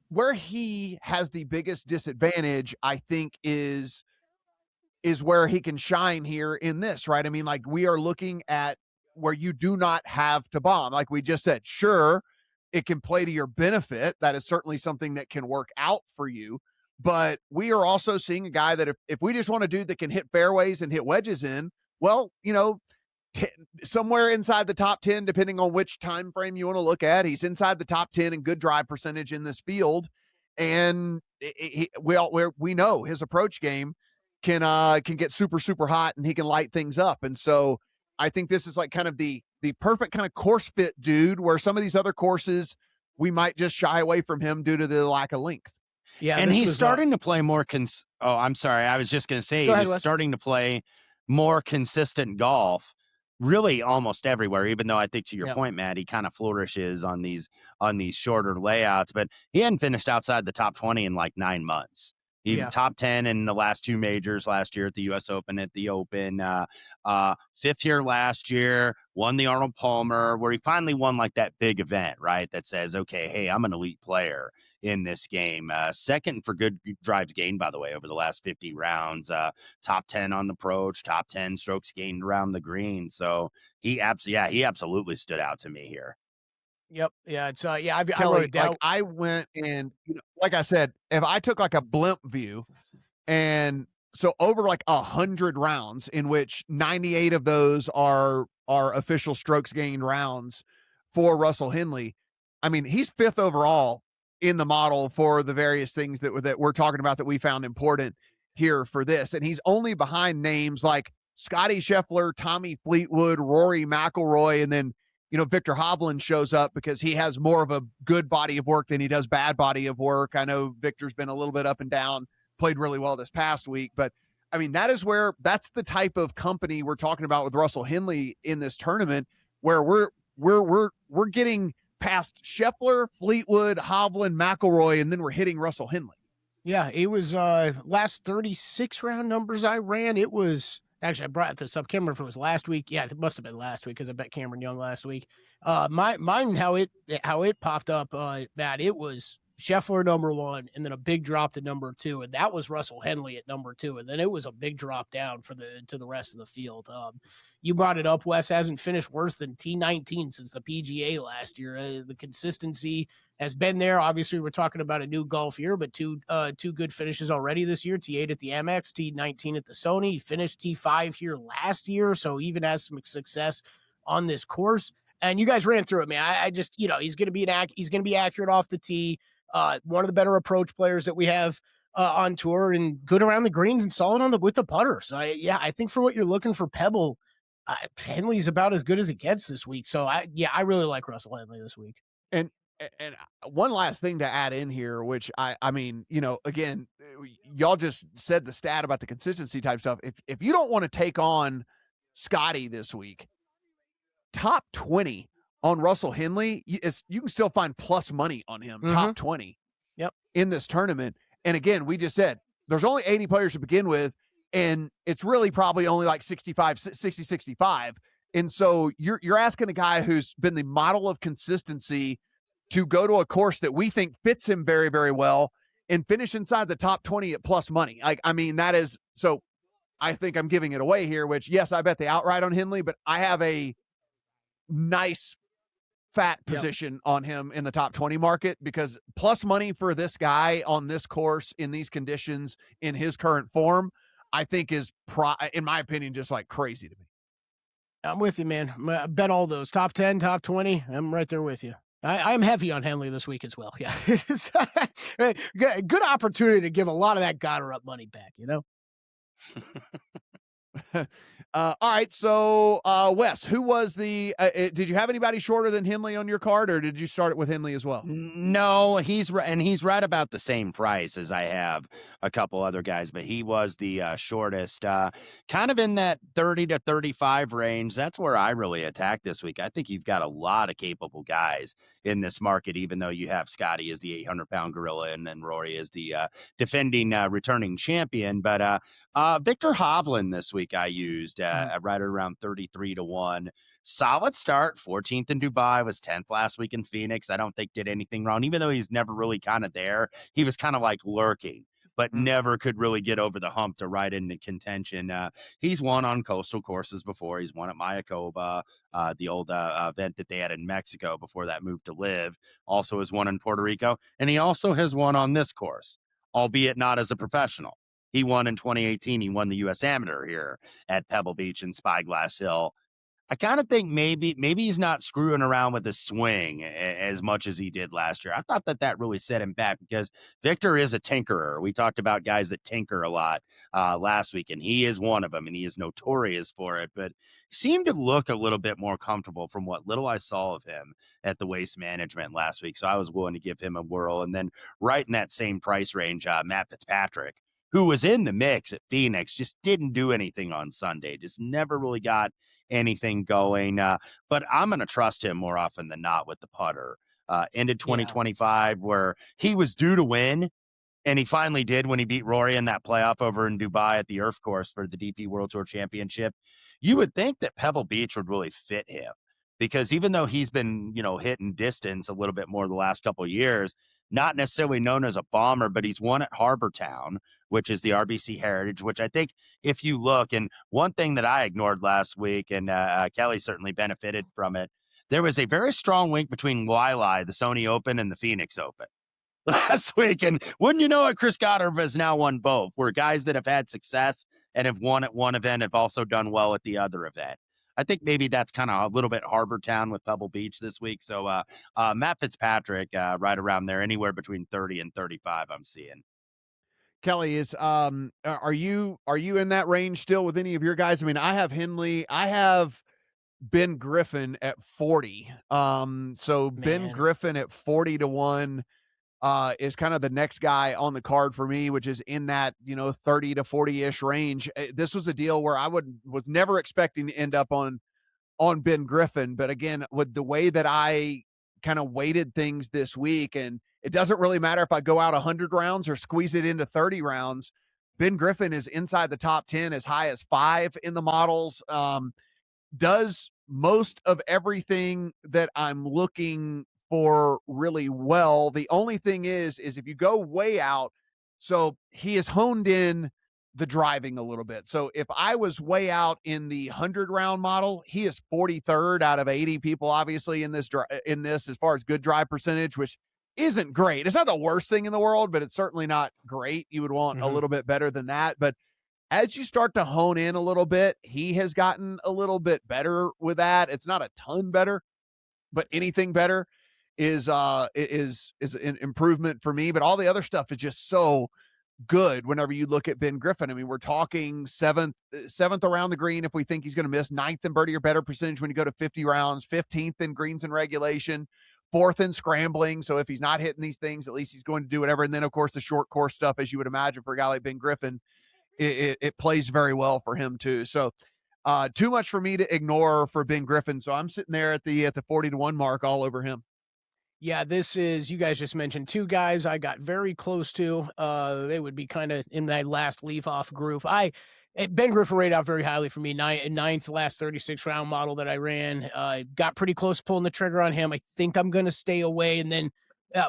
[SPEAKER 2] where he has the biggest disadvantage, I think, is where he can shine here in this, right? I mean, like, we are looking at where you do not have to bomb. Like we just said, sure, it can play to your benefit. That is certainly something that can work out for you. But we are also seeing a guy that if we just want a dude that can hit fairways and hit wedges in, well, somewhere inside the top 10, depending on which time frame you want to look at, he's inside the top 10 in good drive percentage in this field. And we know his approach game can get super, super hot, and he can light things up. And so I think this is like kind of the perfect kind of course fit dude, where some of these other courses we might just shy away from him due to the lack of length.
[SPEAKER 3] Yeah,
[SPEAKER 4] and he's starting to play more. I'm sorry. I was just going to say he's starting to play more consistent golf, really almost everywhere. Even though I think, to your point, Matt, he kind of flourishes on these shorter layouts, but he hadn't finished outside the top 20 in like 9 months. He was top 10 in the last 2 majors last year, at the U.S. Open, at the Open. Fifth here last year, won the Arnold Palmer, where he finally won like that big event, right? That says, okay, hey, I'm an elite player in this game. Second for good drives gained, by the way, over the last 50 rounds. Top 10 on the approach, top 10 strokes gained around the green. So he absolutely stood out to me here.
[SPEAKER 3] Yep. Yeah. It's I
[SPEAKER 2] Kelly,
[SPEAKER 3] wrote it down.
[SPEAKER 2] like, I went and, like I said, if I took like a blimp view, and so over like 100 rounds, in which 98 of those are official strokes gained rounds for Russell Henley, I mean, he's 5th overall in the model for the various things that we're talking about that we found important here for this. And he's only behind names like Scottie Scheffler, Tommy Fleetwood, Rory McIlroy, and then, Viktor Hovland shows up because he has more of a good body of work than he does bad body of work. I know Viktor's been a little bit up and down, played really well this past week, but I mean, that's the type of company we're talking about with Russell Henley in this tournament, where we're getting past Scheffler, Fleetwood, Hovland, McIlroy, and then we're hitting Russell Henley.
[SPEAKER 3] Yeah, it was last 36 round numbers I ran. It was actually, I brought this up. Cameron, if it was last week, yeah, it must have been last week because I bet Cameron Young last week. Mine how it popped up, Matt. It was Scheffler number 1, and then a big drop to number 2, and that was Russell Henley at number 2, and then it was a big drop down to the rest of the field. You brought it up. Wes hasn't finished worse than T19 since the PGA last year. The consistency has been there. Obviously, we're talking about a new golf year, but two good finishes already this year. T8 at the Amex, T19 at the Sony. He finished T5 here last year, so even has some success on this course. And you guys ran through it, man. I just, he's going to be accurate off the tee. One of the better approach players that we have on tour, and good around the greens and solid with the putter. So I think for what you're looking for Pebble, Henley's about as good as it gets this week. So I really like Russell Henley this week.
[SPEAKER 2] And one last thing to add in here, which I mean, again, y'all just said the stat about the consistency type stuff. If you don't want to take on Scottie this week, top 20 on Russell Henley, you can still find plus money on him, top 20 in this tournament. And again, we just said there's only 80 players to begin with, and it's really probably only like 65. And so you're asking a guy who's been the model of consistency to go to a course that we think fits him very, very well and finish inside the top 20 at plus money. Like, I mean, that is, so I think I'm giving it away here, which, yes, I bet the outright on Henley, but I have a nice fat position on him in the top 20 market, because plus money for this guy on this course in these conditions in his current form, I think is, in my opinion, just like crazy to me.
[SPEAKER 3] I'm with you, man. I bet all those top 10, top 20. I'm right there with you. I'm heavy on Henley this week as well. Yeah. Good opportunity to give a lot of that Gotterup money back,
[SPEAKER 2] All right. So, Wes, who was the, did you have anybody shorter than Henley on your card, or did you start it with Henley as well?
[SPEAKER 4] No, he's right about the same price as I have a couple other guys, but he was the shortest, kind of in that 30 to 35 range. That's where I really attack this week. I think you've got a lot of capable guys in this market, even though you have Scottie as the 800-pound gorilla and then Rory is the defending returning champion. But Viktor Hovland this week I used right around 33 to 1. Solid start, 14th in Dubai, was 10th last week in Phoenix. I don't think did anything wrong, even though he's never really kind of there. He was kind of like lurking, but never could really get over the hump to ride into contention. He's won on coastal courses before. He's won at Mayakoba, the old event that they had in Mexico before that moved to Live. Also has won in Puerto Rico, and he also has won on this course, albeit not as a professional. He won in 2018. He won the U.S. Amateur here at Pebble Beach and Spyglass Hill. I kind of think maybe he's not screwing around with the swing as much as he did last year. I thought that really set him back because Viktor is a tinkerer. We talked about guys that tinker a lot last week, and he is one of them, and he is notorious for it. But he seemed to look a little bit more comfortable from what little I saw of him at the Waste Management last week. So I was willing to give him a whirl. And then right in that same price range, Matt Fitzpatrick, who was in the mix at Phoenix, just didn't do anything on Sunday. Just never really got anything going. But I'm going to trust him more often than not with the putter. Ended 2025 where he was due to win, and he finally did when he beat Rory in that playoff over in Dubai at the Earth course for the DP World Tour Championship. You would think that Pebble Beach would really fit him because even though he's been, hitting distance a little bit more the last couple of years, not necessarily known as a bomber, but he's won at Harbor Town, which is the RBC Heritage, which I think if you look, and one thing that I ignored last week, and Kelly certainly benefited from it, there was a very strong link between Wailea, the Sony Open, and the Phoenix Open last week. And wouldn't you know it, Chris Gotterup has now won both, where guys that have had success and have won at one event have also done well at the other event. I think maybe that's kind of a little bit Harbor Town with Pebble Beach this week. So Matt Fitzpatrick right around there, anywhere between 30 and 35 I'm seeing.
[SPEAKER 2] Kelly, is are you in that range still with any of your guys? I mean, I have Henley, I have Ben Griffin at 40. So Ben Griffin at 40 to 1 is kind of the next guy on the card for me, which is in that 30 to 40-ish range. This was a deal where I was never expecting to end up on Ben Griffin, but again, with the way that I kind of weighted things this week, and it doesn't really matter if I go out 100 rounds or squeeze it into 30 rounds. Ben Griffin is inside the top 10, as high as 5 in the models. Does most of everything that I'm looking for really well. The only thing is if you go way out, so he has honed in the driving a little bit. So if I was way out in the 100 round model, he is 43rd out of 80 people, obviously in this as far as good drive percentage, which isn't great. It's not the worst thing in the world, but it's certainly not great. You would want a little bit better than that. But as you start to hone in a little bit, he has gotten a little bit better with that. It's not a ton better, but anything better is an improvement for me. But all the other stuff is just so good whenever you look at Ben Griffin. I mean, we're talking seventh around the green if we think he's going to miss, 9th in birdie or better percentage when you go to 50 rounds, 15th in greens and regulation, 4th in scrambling. So if he's not hitting these things, at least he's going to do whatever. And then, of course, the short course stuff, as you would imagine for a guy like Ben Griffin, it plays very well for him too. So too much for me to ignore for Ben Griffin. So I'm sitting there at the 40 to 1 mark all over him.
[SPEAKER 3] Yeah, this is, you guys just mentioned two guys I got very close to. They would be kind of in that last leaf-off group. Ben Griffin rated out very highly for me. Ninth last 36 round model that I ran. Got pretty close to pulling the trigger on him. I think I'm going to stay away. And then,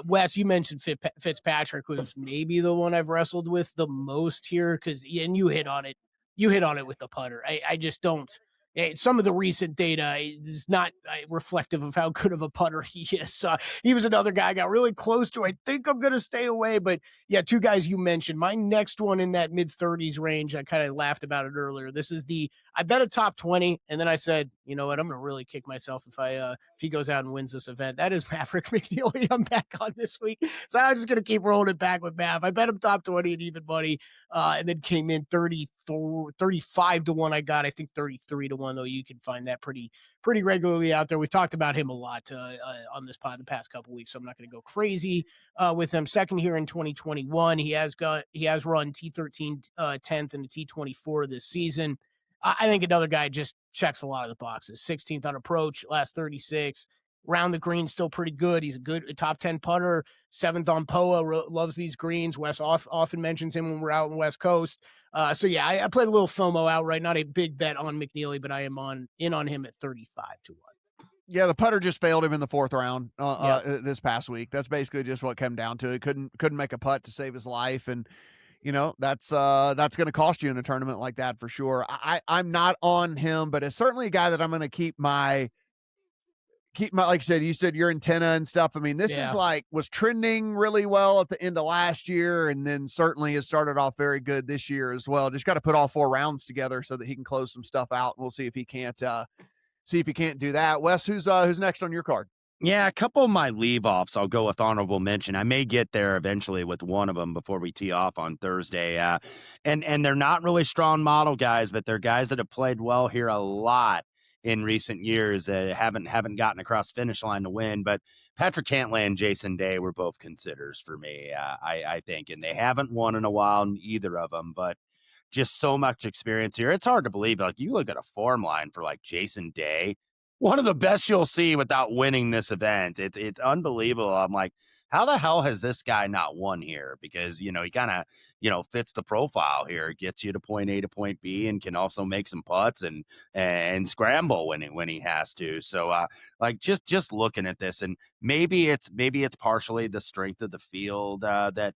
[SPEAKER 3] Wes, you mentioned Fitzpatrick, who's maybe the one I've wrestled with the most here, and you hit on it. You hit on it with the putter. I just don't. Some of the recent data is not reflective of how good of a putter he is. He was another guy I got really close to. I think I'm going to stay away. But, yeah, two guys you mentioned. My next one in that mid-30s range, I kind of laughed about it earlier. This is I bet a top 20, and then I said, you know what, I'm going to really kick myself if he goes out and wins this event. That is Maverick McNealy I'm back on this week. So I'm just going to keep rolling it back with Mav. I bet him top 20 and even money, and then came in 35 to 1. I got, I think 33 to 1, though. You can find that pretty regularly out there. We talked about him a lot on this pod the past couple weeks, so I'm not going to go crazy with him. Second here in 2021, he has run T13 10th and a T24 this season. I think another guy just checks a lot of the boxes. 16th on approach, last 36. Round the green, still pretty good. He's a top 10 putter. 7th on POA, loves these greens. Wes often mentions him when we're out in West Coast. So yeah, I played a little FOMO outright. Not a big bet on McNealy, but I am in on him at 35 to 1.
[SPEAKER 2] Yeah, the putter just failed him in the 4th round this past week. That's basically just what came down to it. Couldn't make a putt to save his life, and you know, that's going to cost you in a tournament like that for sure. I'm not on him, but it's certainly a guy that I'm going to keep my, like you said your antenna and stuff. I mean, this is was trending really well at the end of last year, and then certainly has started off very good this year as well. Just got to put all 4 rounds together so that he can close some stuff out. We'll see if he can't do that. Wes, who's next on your card?
[SPEAKER 4] Yeah, a couple of my leave-offs, I'll go with honorable mention. I may get there eventually with one of them before we tee off on Thursday. And they're not really strong model guys, but they're guys that have played well here a lot in recent years that haven't gotten across the finish line to win. But Patrick Cantlay and Jason Day were both considers for me, I think. And they haven't won in a while, either of them, but just so much experience here. It's hard to believe. Like, you look at a form line for like Jason Day, one of the best you'll see without winning this event. It's unbelievable. I'm like, how the hell has this guy not won here? Because, you know, he kind of, fits the profile here. Gets you to point A to point B and can also make some putts and scramble when he has to. So, just looking at this, and maybe it's partially the strength of the field that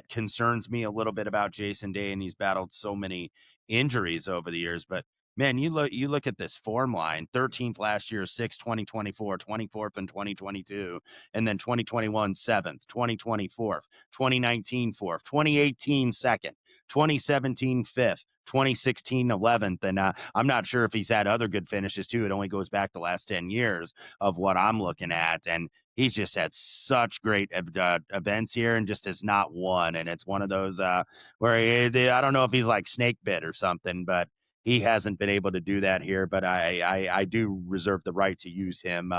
[SPEAKER 4] concerns me a little bit about Jason Day, and he's battled so many injuries over the years. But man, you look at this form line: 13th last year, 6th 2024, 24th in 2022, and then 2021 7th, 2020 4th, 2019 4th, 2018 2nd, 2017 5th, 2016 11th, and I'm not sure if he's had other good finishes too. It only goes back the last 10 years of what I'm looking at, and he's just had such great events here and just has not won. And it's one of those where I don't know if he's like snake bit or something, but he hasn't been able to do that here, but I do reserve the right to use him.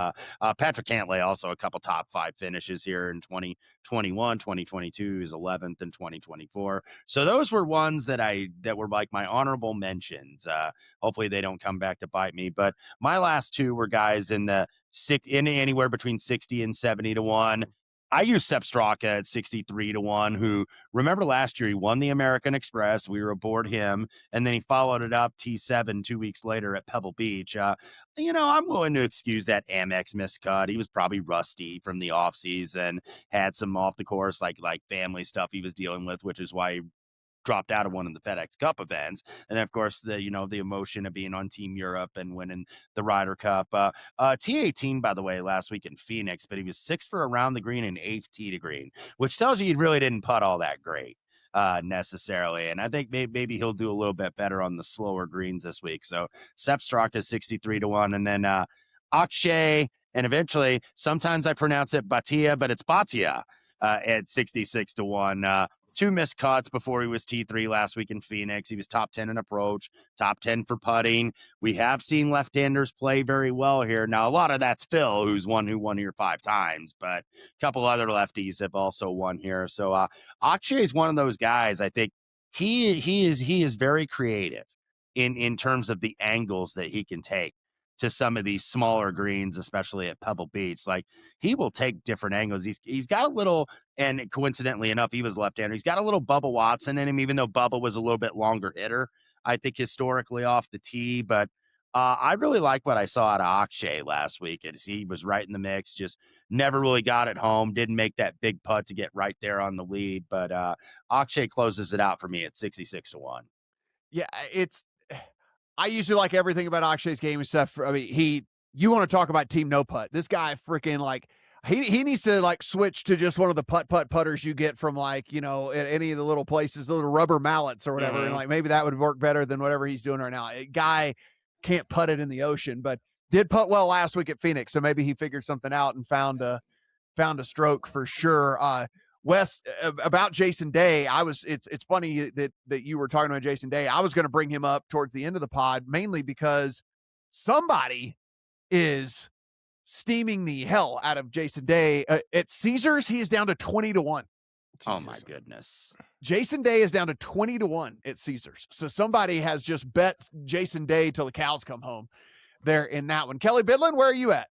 [SPEAKER 4] Patrick Cantlay, also a couple top 5 finishes here in 2021, 2022, is 11th in 2024. So those were ones that were like my honorable mentions. Hopefully they don't come back to bite me. But my last 2 were guys in anywhere between 60 and 70 to 1. I use Sepp Straka at 63 to 1, who, remember last year, he won the American Express. We were aboard him, and then he followed it up T7 2 weeks later at Pebble Beach. I'm willing to excuse that Amex miscut. He was probably rusty from the offseason, had some off the course, like family stuff he was dealing with, which is why he dropped out of one of the FedEx Cup events. And of course, the emotion of being on Team Europe and winning the Ryder Cup. T18, by the way, last week in Phoenix, but he was 6th for around the green and 8th tee to green, which tells you he really didn't putt all that great necessarily. And I think maybe he'll do a little bit better on the slower greens this week. So Sepp Straka 63 to 1. And then Akshay, and eventually, sometimes I pronounce it Batia, but it's Batia at 66 to 1. 2 missed cuts before he was T3 last week in Phoenix. He was top 10 in approach, top 10 for putting. We have seen left-handers play very well here. Now, a lot of that's Phil, who won here 5 times, but a couple other lefties have also won here. So Akshay is one of those guys. I think he is very creative in terms of the angles that he can take to some of these smaller greens, especially at Pebble Beach. Like, he will take different angles. He's got a little, and coincidentally enough, he was left-hander. He's got a little Bubba Watson in him, even though Bubba was a little bit longer hitter, I think, historically off the tee. But I really like what I saw out of Akshay last week. He was right in the mix, just never really got it home, didn't make that big putt to get right there on the lead. But Akshay closes it out for me at 66 to 1.
[SPEAKER 2] Yeah, I usually like everything about Akshay's game and stuff. I mean, you want to talk about team no putt. This guy freaking, like, He needs to like switch to just one of the putters you get from like, at any of the little places, the little rubber mallets or whatever. And like, maybe that would work better than whatever he's doing right now. A guy can't putt it in the ocean, but did putt well last week at Phoenix. So maybe he figured something out and found a stroke for sure. Wes, about Jason Day, it's funny that you were talking about Jason Day. I was going to bring him up towards the end of the pod, mainly because somebody is steaming the hell out of Jason Day. At Caesars, he is down to 20-1.
[SPEAKER 4] Oh my goodness.
[SPEAKER 2] Jason Day is down to 20-1 at Caesars. So somebody has just bet Jason Day till the cows come home there in that one. Kelly Bidlin, where are you at?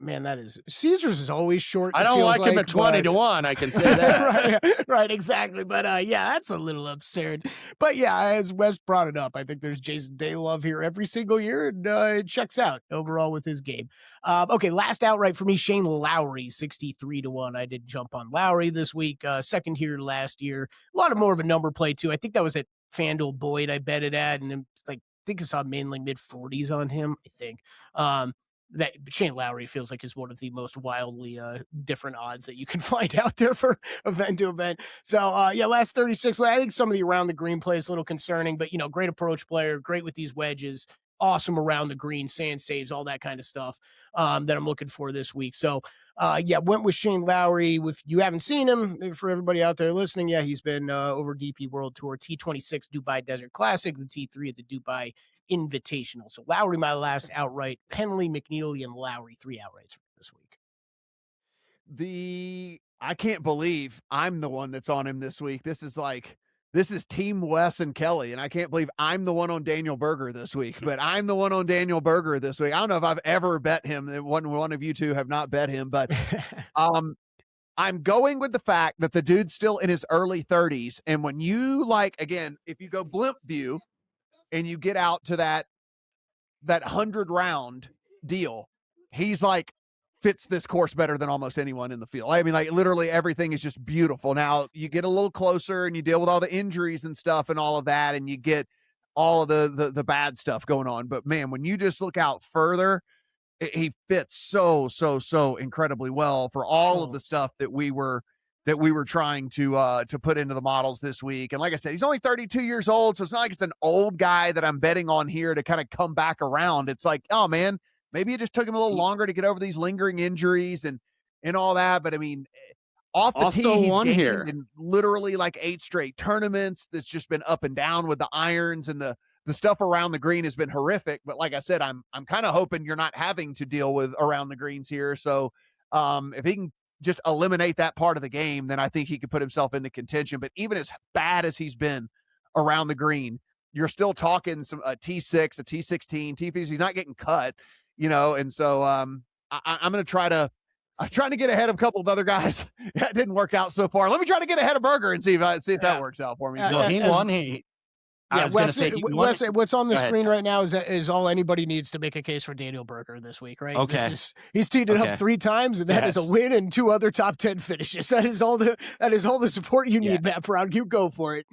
[SPEAKER 3] Man, Caesars is always short.
[SPEAKER 4] I don't like him at 20-1. I can say that.
[SPEAKER 3] right, exactly. But yeah, that's a little absurd. But yeah, as Wes brought it up, I think there's Jason Day love here every single year, and it checks out overall with his game. Okay, last outright for me, Shane Lowry, 63-1. I did jump on Lowry this week. Second here last year. A lot of more of a number play too. I think that was at FanDuel Boyd. I bet it at, and it's like I think I saw mainly mid 40s on him. I think. That Shane Lowry feels like is one of the most wildly different odds that you can find out there for event to event. So yeah, last 36. I think some of the around the green play is a little concerning, but great approach player, great with these wedges, awesome around the green, sand saves, all that kind of stuff that I'm looking for this week. So yeah, went with Shane Lowry. If you haven't seen him, for everybody out there listening, yeah, he's been over DP World Tour, T26 Dubai Desert Classic, the T3 at the Dubai Invitational. So Lowry, my last outright. Henley, McNealy, and Lowry, 3 outrights for this week.
[SPEAKER 2] I can't believe I'm the one that's on him this week. This is Team Wes and Kelly, and I can't believe I'm the one on Daniel Berger this week, but I'm the one on Daniel Berger this week. I don't know if I've ever bet him. One of you two have not bet him, but I'm going with the fact that the dude's still in his early 30s. And when you again, if you go blimp view, and you get out to that 100 round deal, he's fits this course better than almost anyone in the field. I mean, literally everything is just beautiful. Now you get a little closer and you deal with all the injuries and stuff and all of that, and you get all of the bad stuff going on. But man, when you just look out further, he fits so incredibly well for all of the stuff that we were trying to put into the models this week. And like I said, he's only 32 years old, so it's not like it's an old guy that I'm betting on here to kind of come back around. It's like, oh man, maybe it just took him a little longer to get over these lingering injuries and all that. But I mean, off the tee, he's gained here in literally 8 straight tournaments. That's just been up and down with the irons, and the stuff around the green has been horrific. But like I said, I'm kind of hoping you're not having to deal with around the greens here. So if he can just eliminate that part of the game, then I think he could put himself into contention. But even as bad as he's been around the green, you're still talking a T6, a T16, T50. He's not getting cut, and so I'm going to I'm trying to get ahead of a couple of other guys. That didn't work out so far. Let me try to get ahead of Berger and see if that works out for me.
[SPEAKER 4] He won. I was going to say,
[SPEAKER 3] what's on the screen right now is all anybody needs to make a case for Daniel Berger this week, right?
[SPEAKER 4] Okay.
[SPEAKER 3] He's teed it up 3 times, and that is a win and 2 other top 10 finishes. That is all the support you need, Matt Brown. You go for it.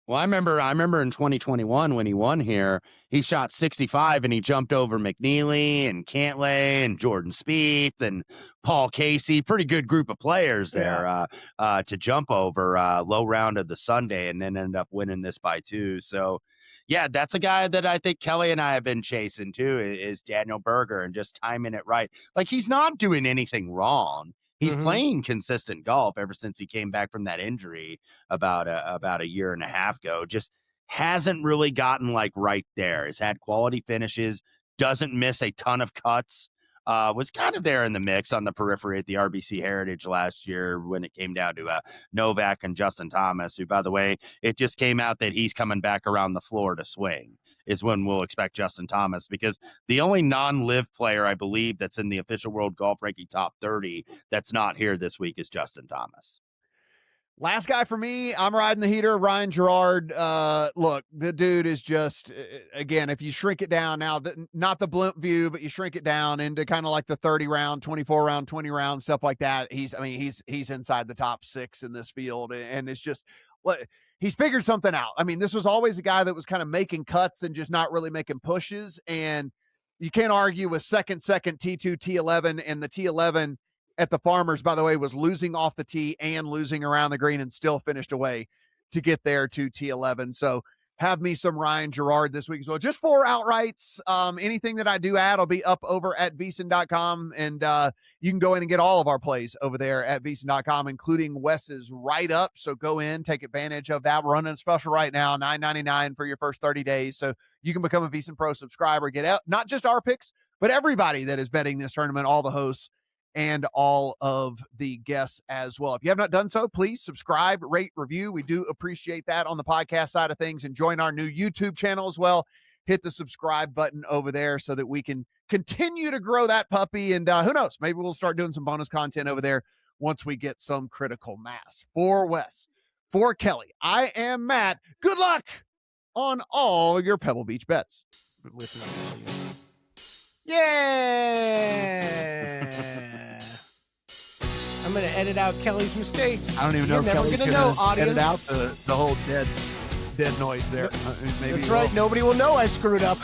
[SPEAKER 4] Well, I remember in 2021 when he won here, he shot 65 and he jumped over McNealy and Cantlay and Jordan Spieth and Paul Casey. Pretty good group of players there to jump over low round of the Sunday, and then end up winning this by 2. So, yeah, that's a guy that I think Kelly and I have been chasing too, is Daniel Berger, and just timing it right. He's not doing anything wrong. He's playing consistent golf ever since he came back from that injury about a year and a half ago. Just hasn't really gotten right there. Has had quality finishes, doesn't miss a ton of cuts. Was kind of there in the mix on the periphery at the RBC Heritage last year when it came down to Novak and Justin Thomas, who, by the way, it just came out that he's coming back around the floor to swing, is when we'll expect Justin Thomas, because the only non-live player I believe that's in the official world golf ranking top 30 that's not here this week is Justin Thomas.
[SPEAKER 2] Last guy for me, I'm riding the heater, Ryan Gerard. Look, the dude is just, again, if you shrink it down now, not the blimp view, but you shrink it down into kind of the 30 round, 24 round, 20 round, stuff like that. He's inside the top 6 in this field. And it's just, he's figured something out. I mean, this was always a guy that was kind of making cuts and just not really making pushes. And you can't argue with second, T2, T11, and the T11 at the Farmers, by the way, was losing off the tee and losing around the green and still finished away to get there to T11. So have me some Ryan Gerard this week as well. Just 4 outrights. Anything that I do add will be up over at VSiN.com, and you can go in and get all of our plays over there at VSiN.com, including Wes's write-up. So go in, take advantage of that. We're running a special right now, $9.99 for your first 30 days. So you can become a VSiN Pro subscriber, get out not just our picks, but everybody that is betting this tournament, all the hosts, and all of the guests as well. If you have not done so, please subscribe, rate, review. We do appreciate that on the podcast side of things, and join our new YouTube channel as well. Hit the subscribe button over there so that we can continue to grow that puppy. And who knows, maybe we'll start doing some bonus content over there once we get some critical mass. For Wes, for Kelly, I am Matt. Good luck on all your Pebble Beach bets.
[SPEAKER 3] Yeah. I'm going to edit out Kelly's mistakes.
[SPEAKER 2] I don't even know if Kelly's
[SPEAKER 3] going to know, audience.
[SPEAKER 2] edit out the whole dead noise there. Maybe
[SPEAKER 3] That's right. Nobody will know I screwed up.